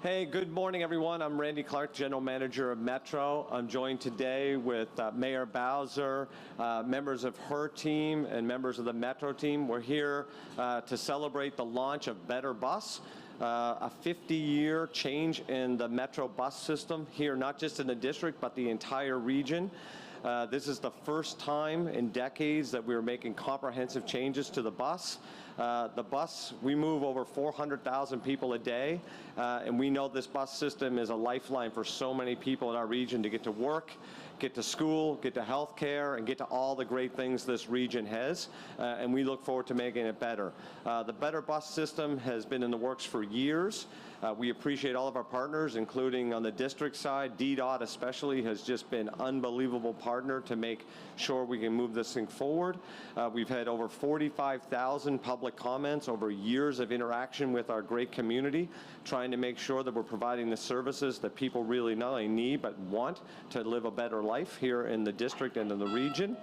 Hey, good morning, everyone. I'm Randy Clark, General Manager of Metro. I'm joined today with Mayor Bowser, members of her team, and members of the Metro team. We're here to celebrate the launch of Better Bus, a 50-year change in the Metro bus system here, not just in the district, but the entire region. This is the first time in decades that we're making comprehensive changes to the bus. The bus, we move over 400,000 people a day, and we know this bus system is a lifeline for so many people in our region to get to work, get to school, get to health care, and get to all the great things this region has, and we look forward to making it better. The Better Bus system has been in the works for years. We appreciate all of our partners, including on the district side. DDOT especially has just been an unbelievable partner to make sure we can move this thing forward. We've had over 45,000 public comments over years of interaction with our great community, trying to make sure that we're providing the services that people really not only need but want to live a better life here in the district and in the region.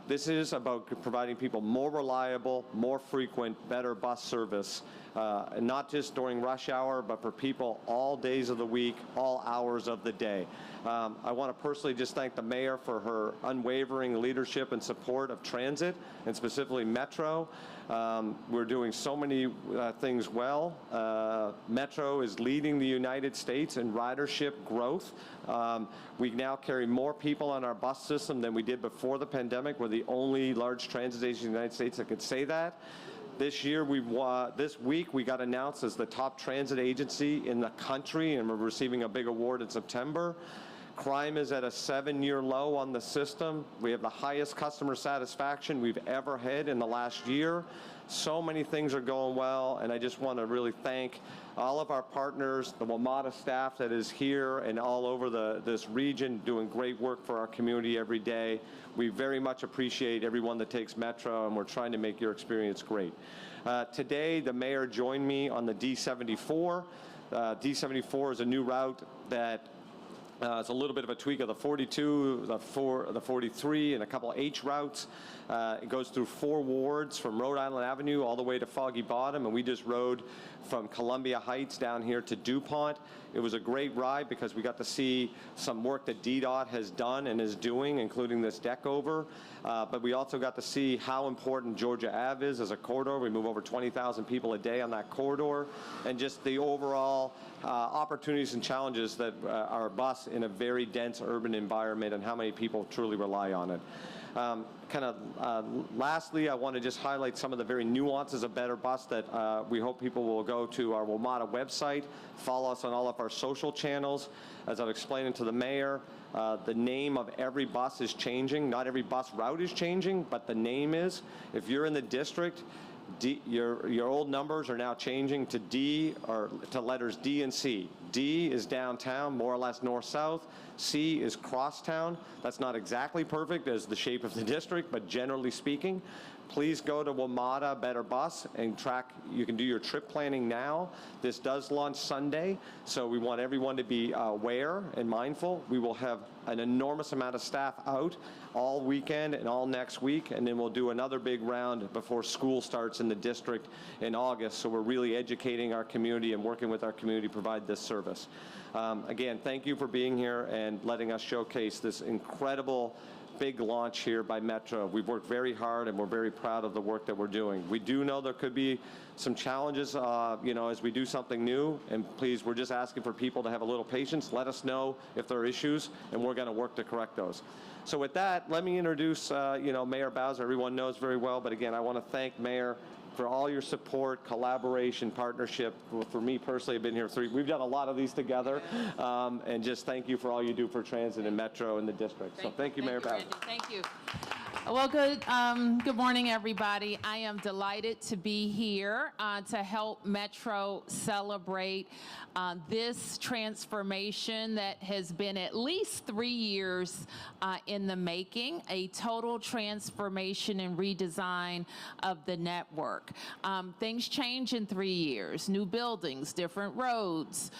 This is about providing people more reliable, more frequent, better bus service, not just during rush hour, but for people all days of the week, all hours of the day. I want to personally just thank the mayor for her unwavering leadership and support of transit, and specifically Metro. We're doing so many things well. Metro is leading the United States in ridership growth. We now carry more people on our bus system than we did before the pandemic. We're the only large transit agency in the United States that could say that. This year, this week, we got announced as the top transit agency in the country, and we're receiving a big award in September. Crime is at a 7-year low on the system. We have the highest customer satisfaction we've ever had in the last year. So many things are going well, and I just want to really thank all of our partners, the WMATA staff that is here and all over this region doing great work for our community every day. We very much appreciate everyone that takes Metro, and we're trying to make your experience great. Today, the mayor joined me on the D74. D74 is a new route that it's a little bit of a tweak of the 42, the 43, and a couple of H routes. It goes through 4 wards from Rhode Island Avenue all the way to Foggy Bottom, and we just rode from Columbia Heights down here to DuPont. It was a great ride because we got to see some work that DDOT has done and is doing, including this deck over. But we also got to see how important Georgia Ave is as a corridor. We move over 20,000 people a day on that corridor, and just the overall opportunities and challenges that our bus in a very dense urban environment and how many people truly rely on it. Lastly, I want to just highlight some of the very nuances of Better Bus that we hope people will go to our WMATA website, follow us on all of our social channels. As I've explained to the mayor, the name of every bus is changing. Not every bus route is changing, but the name is. If you're in the district, your old numbers are now changing to D, or to letters D and C. D is downtown, more or less north-south. C is crosstown. That's not exactly perfect as the shape of the district, but generally speaking, please go to WMATA Better Bus and track. You can do your trip planning now. This does launch Sunday, so we want everyone to be aware and mindful. We will have an enormous amount of staff out all weekend and all next week, and then we'll do another big round before school starts in the district in August. So we're really educating our community and working with our community to provide this service. Again, thank you for being here and letting us showcase this incredible big launch here by Metro. We've worked very hard, and we're very proud of the work that we're doing. We do know there could be some challenges, as we do something new, and please, we're just asking for people to have a little patience. Let us know if there are issues, and we're going to work to correct those. So with that, let me introduce, Mayor Bowser. Everyone knows very well, but again, I want to thank Mayor for all your support, collaboration, partnership. For me personally, I've been here we've done a lot of these together, and just thank you for all you do for transit and Metro and the district. So thank you, Mayor Bowser. Thank you. Well, good morning, everybody. I am delighted to be here to help Metro celebrate this transformation that has been at least 3 years in the making, a total transformation and redesign of the network. Things change in 3 years, new buildings, different roads,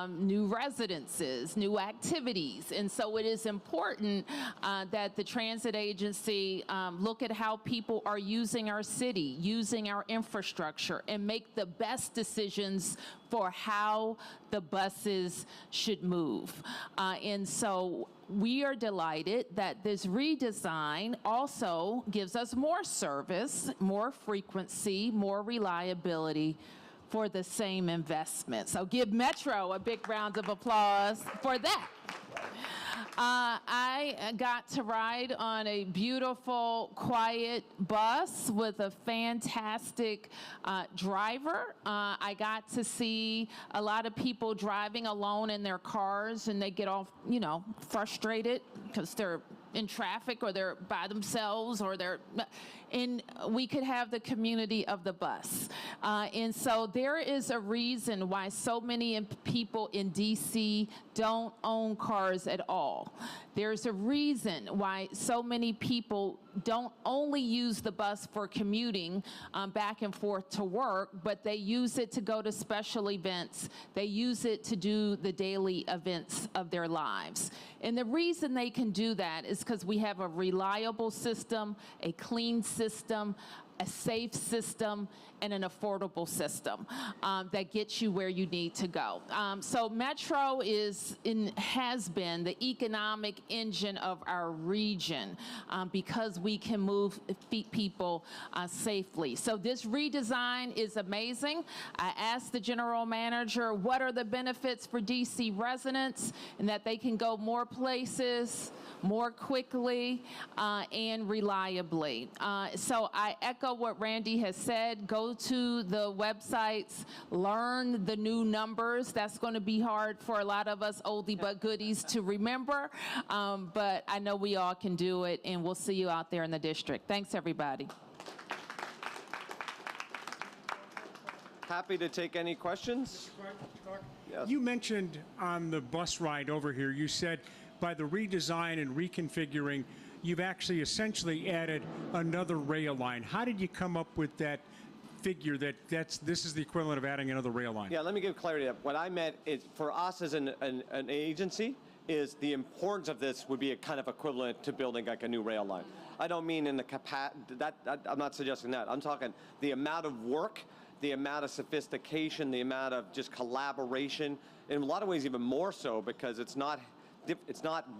new residences, new activities. And so it is important that the transit agency really look at how people are using our city, using our infrastructure, and make the best decisions for how the buses should move. And so we are delighted that this redesign also gives us more service, more frequency, more reliability for the same investment. So give Metro a big round of applause for that. I got to ride on a beautiful, quiet bus with a fantastic driver. I got to see a lot of people driving alone in their cars, and they get all, frustrated because they're in traffic or they're by themselves or and we could have the community of the bus. And so there is a reason why so many people in DC don't own cars at all. There's a reason why so many people don't only use the bus for commuting back and forth to work, but they use it to go to special events. They use it to do the daily events of their lives. And the reason they can do that is because we have a reliable system, a clean system, a safe system, and an affordable system that gets you where you need to go. So Metro has been the economic engine of our region because we can move people safely. So this redesign is amazing. I asked the general manager, what are the benefits for DC residents, and that they can go more places, more quickly, and reliably. So I echo what Randy has said. Go to the websites, learn the new numbers. That's going to be hard for a lot of us oldie but goodies to remember, but I know we all can do it, and we'll see you out there in the district. Thanks, everybody. Happy to take any questions. Yes. You mentioned on the bus ride over here, you said by the redesign and reconfiguring, you've actually essentially added another rail line. How did you come up with that figure that this is the equivalent of adding another rail line? Yeah, let me give clarity. What I meant is for us as an agency is the importance of this would be a kind of equivalent to building like a new rail line. I don't mean in the capacity, I'm not suggesting that. I'm talking the amount of work, the amount of sophistication, the amount of just collaboration, in a lot of ways even more so because it's not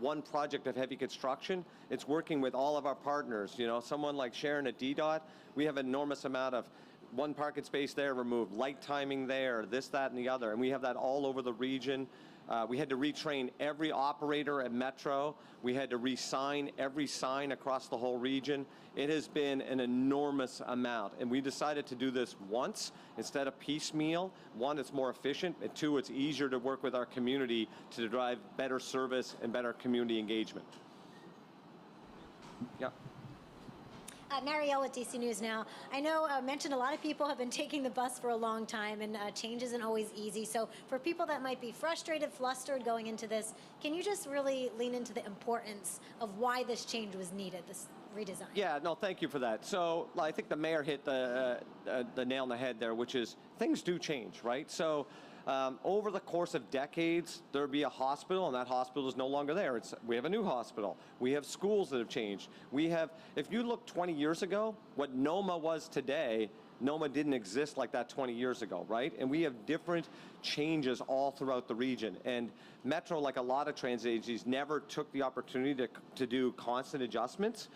one project of heavy construction. It's working with all of our partners. Someone like Sharon at DDOT, we have an enormous amount of one parking space there removed, light timing there, this, that, and the other. And we have that all over the region. We had to retrain every operator at Metro. We had to re-sign every sign across the whole region. It has been an enormous amount. And we decided to do this once instead of piecemeal. One, it's more efficient. And two, it's easier to work with our community to drive better service and better community engagement. Yeah. Marielle with DC News Now. I know I mentioned a lot of people have been taking the bus for a long time, and change isn't always easy. So for people that might be frustrated, flustered going into this, can you just really lean into the importance of why this change was needed, this redesign? Yeah, no, thank you for that. So I think the mayor hit the nail on the head there, which is things do change, right? So over the course of decades, there'll be a hospital, and that hospital is no longer there. We have a new hospital. We have schools that have changed. If you look 20 years ago, what NOMA was today, NOMA didn't exist like that 20 years ago, right? And we have different changes all throughout the region. And Metro, like a lot of transit agencies, never took the opportunity to do constant adjustments.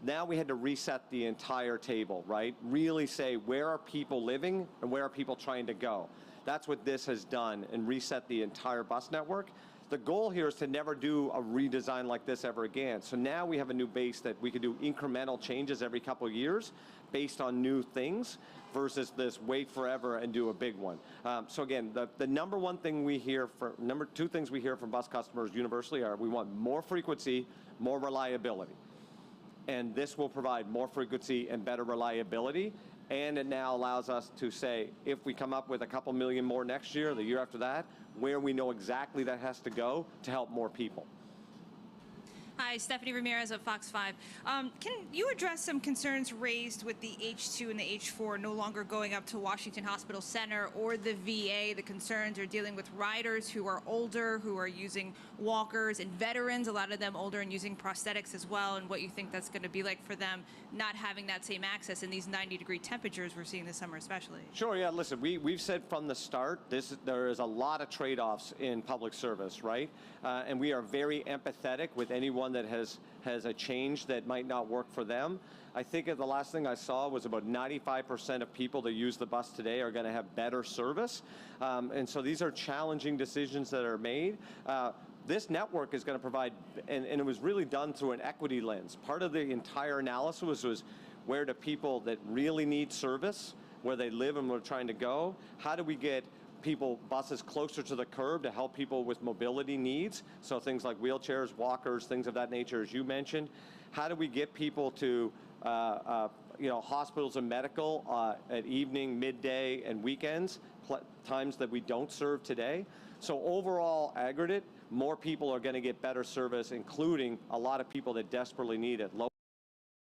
Now we had to reset the entire table, right? Really say, where are people living and where are people trying to go? That's what this has done and reset the entire bus network. The goal here is to never do a redesign like this ever again. So now we have a new base that we can do incremental changes every couple of years based on new things versus this wait forever and do a big one. So again, the number two things we hear from bus customers universally are we want more frequency, more reliability. And this will provide more frequency and better reliability. And it now allows us to say, if we come up with a couple million more next year, the year after that, where we know exactly that has to go to help more people. Hi, Stephanie Ramirez of Fox 5. Can you address some concerns raised with the H2 and the H4 no longer going up to Washington Hospital Center or the VA? The concerns are dealing with riders who are older, who are using walkers, and veterans, a lot of them older and using prosthetics as well, and what you think that's going to be like for them not having that same access in these 90-degree temperatures we're seeing this summer especially. Sure, yeah, listen, we've said from the start, there is a lot of trade-offs in public service, right? And we are very empathetic with anyone that has a change that might not work for them. I think the last thing I saw was about 95% of people that use the bus today are going to have better service. And so these are challenging decisions that are made. This network is going to provide, and it was really done through an equity lens. Part of the entire analysis was where do people that really need service, where they live and where they're trying to go, how do we get buses closer to the curb to help people with mobility needs, so things like wheelchairs, walkers, things of that nature, as you mentioned. How do we get people to hospitals and medical at evening, midday, and weekends, times that we don't serve today? So overall, aggregate, more people are going to get better service, including a lot of people that desperately need it.